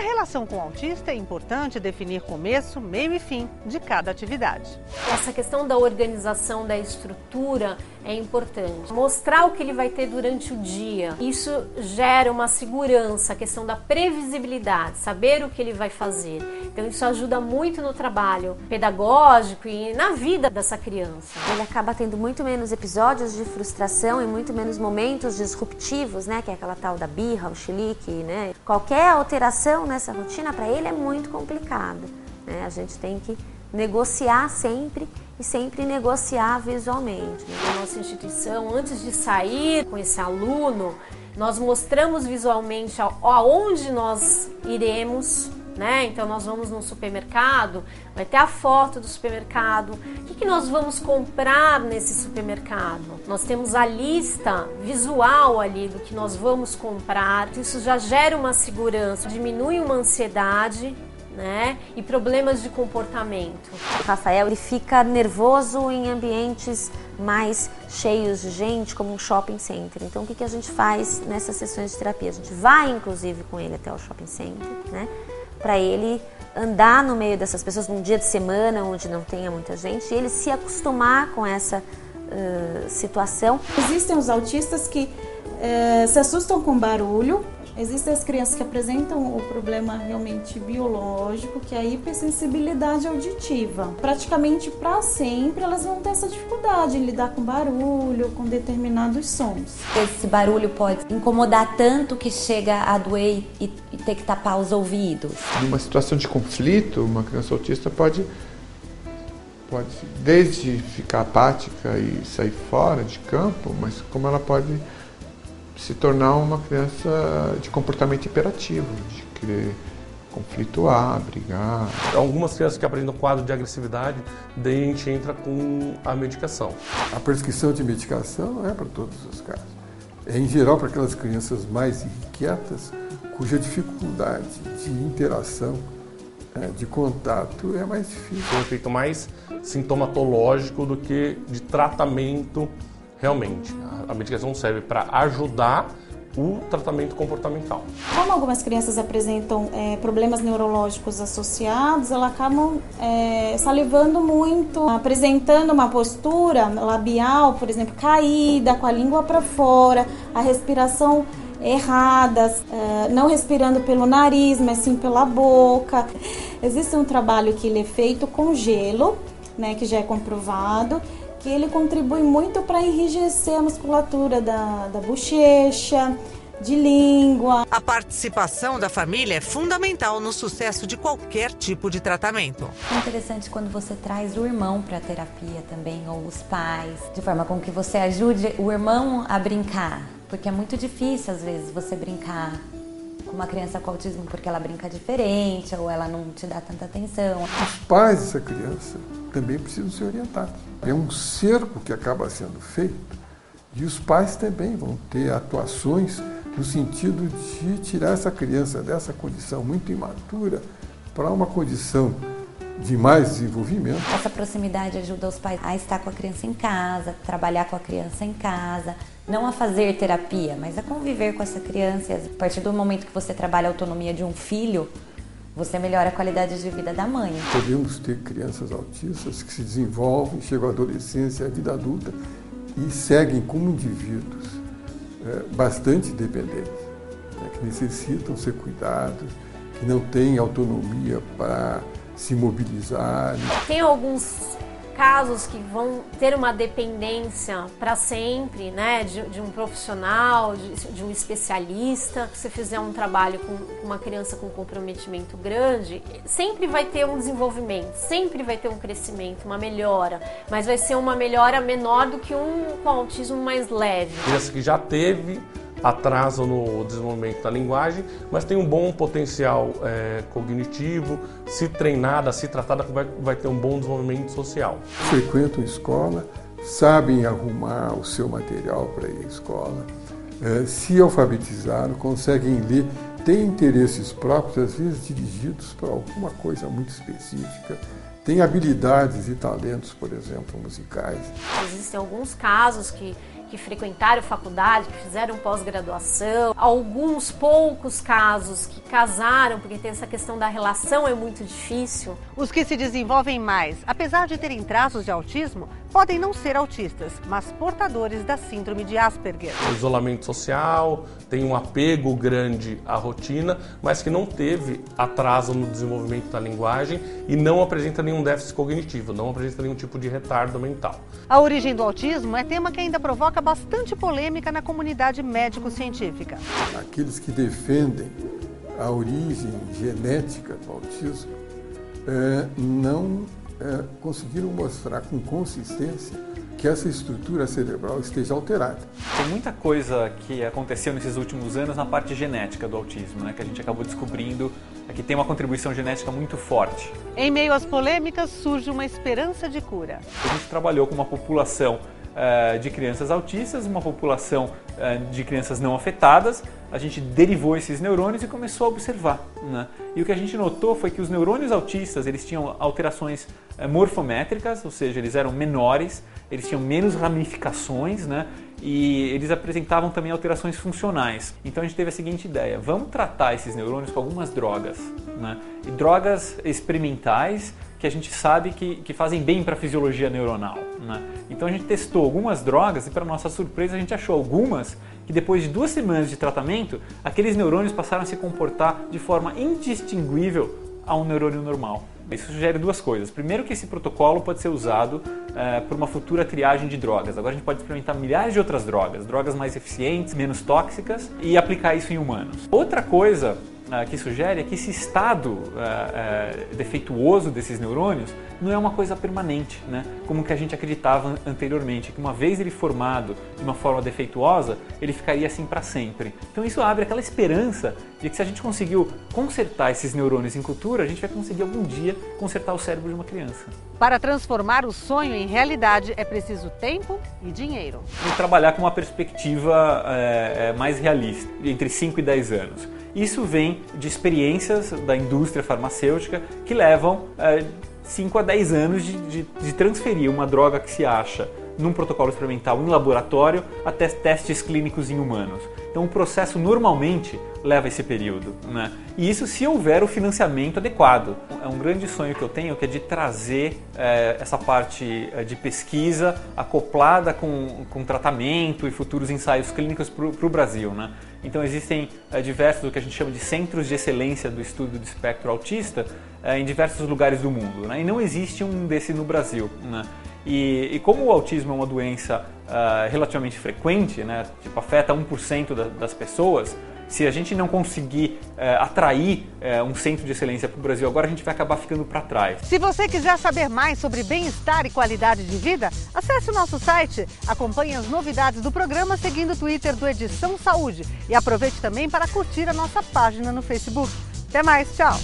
relação com o autista é importante definir começo, meio e fim de cada atividade. Essa questão da organização da estrutura é importante. Mostrar o que ele vai ter durante o dia. Isso gera uma segurança, a questão da previsibilidade, saber o que ele vai fazer. Então isso ajuda muito no trabalho pedagógico e na vida dessa criança. Ele acaba tendo muito menos episódios de frustração e muito menos momentos disruptivos, né? Que é aquela tal da birra, o chilique, né? Qualquer alteração nessa rotina para ele é muito complicado, né? A gente tem que negociar sempre e sempre negociar visualmente. Na nossa instituição, antes de sair com esse aluno, nós mostramos visualmente aonde nós iremos, né? Então nós vamos no supermercado, vai ter a foto do supermercado, o que nós vamos comprar nesse supermercado. Nós temos a lista visual ali do que nós vamos comprar, isso já gera uma segurança, diminui uma ansiedade, né? E problemas de comportamento. O Rafael, ele fica nervoso em ambientes mais cheios de gente, como um shopping center. Então o que a gente faz nessas sessões de terapia? A gente vai inclusive com ele até o shopping center, né? Para ele andar no meio dessas pessoas num dia de semana onde não tenha muita gente e ele se acostumar com essa situação. Existem os autistas que se assustam com barulho. Existem as crianças que apresentam o problema realmente biológico, que é a hipersensibilidade auditiva. Praticamente para sempre elas vão ter essa dificuldade em lidar com barulho, com determinados sons. Esse barulho pode incomodar tanto que chega a doer e ter que tapar os ouvidos. Numa situação de conflito, uma criança autista pode desde ficar apática e sair fora de campo, mas como ela pode se tornar uma criança de comportamento hiperativo, de querer conflituar, brigar. Algumas crianças que apresentam quadro de agressividade, daí a gente entra com a medicação. A prescrição de medicação não é para todos os casos. É em geral para aquelas crianças mais inquietas, cuja dificuldade de interação, de contato é mais difícil. Tem um efeito mais sintomatológico do que de tratamento. Realmente, a medicação serve para ajudar o tratamento comportamental. Como algumas crianças apresentam problemas neurológicos associados, elas acabam salivando muito, apresentando uma postura labial, por exemplo, caída, com a língua para fora, a respiração errada, não respirando pelo nariz, mas sim pela boca. Existe um trabalho que ele é feito com gelo, né, que já é comprovado, que ele contribui muito para enrijecer a musculatura da bochecha, de língua. A participação da família é fundamental no sucesso de qualquer tipo de tratamento. É interessante quando você traz o irmão para a terapia também, ou os pais, de forma com que você ajude o irmão a brincar, porque é muito difícil às vezes você brincar com uma criança com autismo porque ela brinca diferente ou ela não te dá tanta atenção. Os pais dessa criança também precisam ser orientados. É um cerco que acaba sendo feito e os pais também vão ter atuações no sentido de tirar essa criança dessa condição muito imatura para uma condição de mais desenvolvimento. Essa proximidade ajuda os pais a estar com a criança em casa, trabalhar com a criança em casa, não a fazer terapia, mas a conviver com essa criança. A partir do momento que você trabalha a autonomia de um filho, você melhora a qualidade de vida da mãe. Podemos ter crianças autistas que se desenvolvem, chegam à adolescência, à vida adulta e seguem como indivíduos bastante dependentes, que necessitam ser cuidados, que não têm autonomia para se mobilizar. Tem alguns casos que vão ter uma dependência para sempre, né, de um profissional, de um especialista. Se você fizer um trabalho com uma criança com comprometimento grande, sempre vai ter um desenvolvimento, sempre vai ter um crescimento, uma melhora, mas vai ser uma melhora menor do que um com autismo mais leve. Criança que já teve atraso no desenvolvimento da linguagem, mas tem um bom potencial cognitivo, se treinada, se tratada, vai ter um bom desenvolvimento social. Frequentam escola, sabem arrumar o seu material para ir à escola, se alfabetizaram, conseguem ler, têm interesses próprios, às vezes dirigidos para alguma coisa muito específica, têm habilidades e talentos, por exemplo, musicais. Existem alguns casos que que frequentaram faculdade, que fizeram pós-graduação, alguns poucos casos que casaram, porque tem essa questão da relação é muito difícil. Os que se desenvolvem mais, apesar de terem traços de autismo, podem não ser autistas, mas portadores da síndrome de Asperger. O isolamento social, tem um apego grande à rotina, mas que não teve atraso no desenvolvimento da linguagem e não apresenta nenhum déficit cognitivo, não apresenta nenhum tipo de retardo mental. A origem do autismo é tema que ainda provoca bastante polêmica na comunidade médico-científica. Aqueles que defendem a origem genética do autismo não conseguiram mostrar com consistência que essa estrutura cerebral esteja alterada. Tem muita coisa que aconteceu nesses últimos anos na parte genética do autismo, né, que a gente acabou descobrindo que tem uma contribuição genética muito forte. Em meio às polêmicas, surge uma esperança de cura. A gente trabalhou com uma população de crianças autistas, uma população de crianças não afetadas, a gente derivou esses neurônios e começou a observar, né? E o que a gente notou foi que os neurônios autistas eles tinham alterações morfométricas, ou seja, eles eram menores, eles tinham menos ramificações, né? E eles apresentavam também alterações funcionais. Então a gente teve a seguinte ideia: vamos tratar esses neurônios com algumas drogas, né? E drogas experimentais que a gente sabe que fazem bem para a fisiologia neuronal, né? Então a gente testou algumas drogas e, para nossa surpresa, a gente achou algumas que depois de 2 semanas de tratamento, aqueles neurônios passaram a se comportar de forma indistinguível a um neurônio normal. Isso sugere 2 coisas. Primeiro, que esse protocolo pode ser usado por uma futura triagem de drogas. Agora a gente pode experimentar milhares de outras drogas, drogas mais eficientes, menos tóxicas, e aplicar isso em humanos. Outra coisa que sugere é que esse estado defeituoso desses neurônios não é uma coisa permanente, né? Como que a gente acreditava anteriormente, que uma vez ele formado de uma forma defeituosa, ele ficaria assim para sempre. Então isso abre aquela esperança de que, se a gente conseguiu consertar esses neurônios em cultura, a gente vai conseguir algum dia consertar o cérebro de uma criança. Para transformar o sonho em realidade é preciso tempo e dinheiro. E trabalhar com uma perspectiva mais realista, entre 5 e 10 anos. Isso vem de experiências da indústria farmacêutica que levam 5 a 10 anos de transferir uma droga que se acha num protocolo experimental em laboratório até testes clínicos em humanos. Então o processo normalmente leva esse período, né? E isso se houver o financiamento adequado. É um grande sonho que eu tenho, que é de trazer essa parte de pesquisa acoplada com tratamento e futuros ensaios clínicos para o Brasil, né? Então existem diversos, o que a gente chama de centros de excelência do estudo do espectro autista em diversos lugares do mundo, né? E não existe um desse no Brasil, né? E como o autismo é uma doença relativamente frequente, né? Tipo, afeta 1% das pessoas, se a gente não conseguir atrair um centro de excelência para o Brasil agora, a gente vai acabar ficando para trás. Se você quiser saber mais sobre bem-estar e qualidade de vida, acesse o nosso site, acompanhe as novidades do programa seguindo o Twitter do Edição Saúde e aproveite também para curtir a nossa página no Facebook. Até mais, tchau!